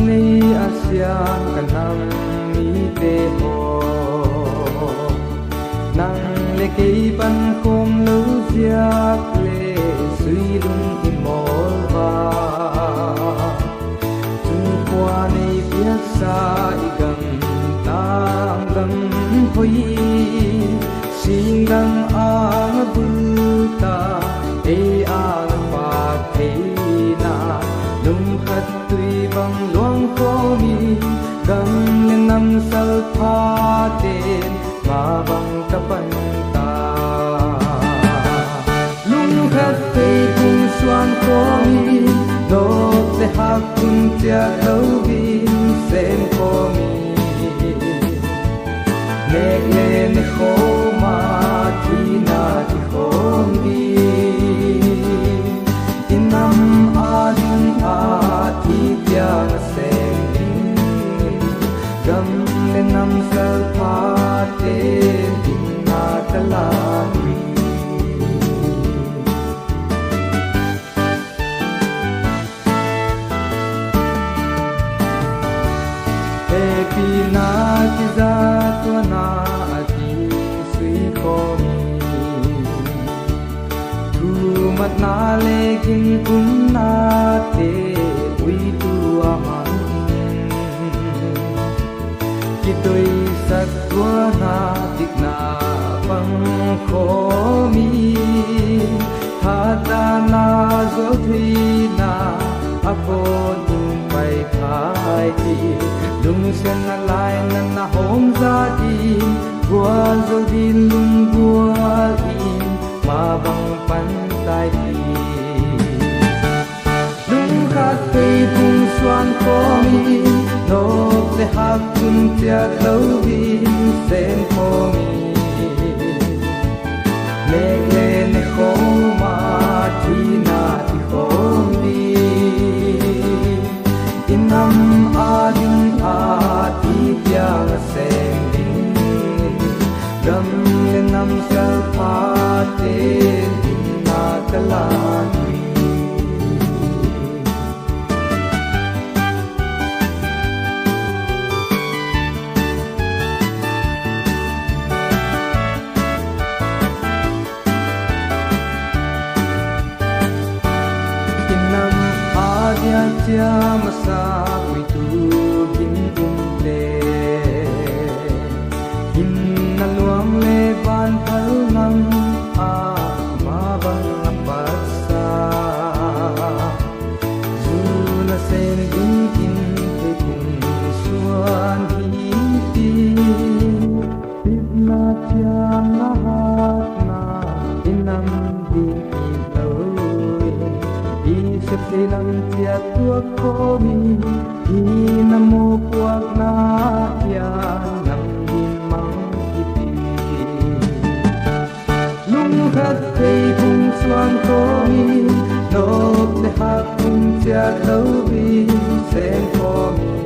ni asian kan nam mi te ho nang le ke pan khom lu siak le sui lung in mol va chung kwa ni piak sa igam tam gam hoi sing dang ang bu ta e ang pa the na lung khat tui bang luang ko mi gam le nam sal pha ten ma bang kapan ta lung khat tui kung suan ko mi do se ha kun tia lo bin sen ko mi le le ne ko ma thi na thi khom di inam adin a thi pya sen din gam le nam sal pha te din na kala ni e pi na ki za to na mat na le gin kun na te ui tu aman ki toi sat tua na tik na pang kho mi tha ta na zo thi na apo tu pai thai ti lung sen na lai na na hom za ti bua zo di lung bua in ma bang pan tai đi lung khát tây bung xoan có mi nộp để hát chung tia lâu bin sen có mi lê lê ne khô ma thi na thi khom đi in nam a din a thi tia sen din gam le nam sa pha te kalani inam adia tia masa witu bin kumte inna luang le ban phal nam a ma bang sen in in te kung suan hi ti pit na chiang na hat na inam din i lo i se te lam tia tua ko mi i na mo puak na ya nam din mang ki ti lung khat te kung suan ko mi nộp để hát cùng chia lâu vì sen có mi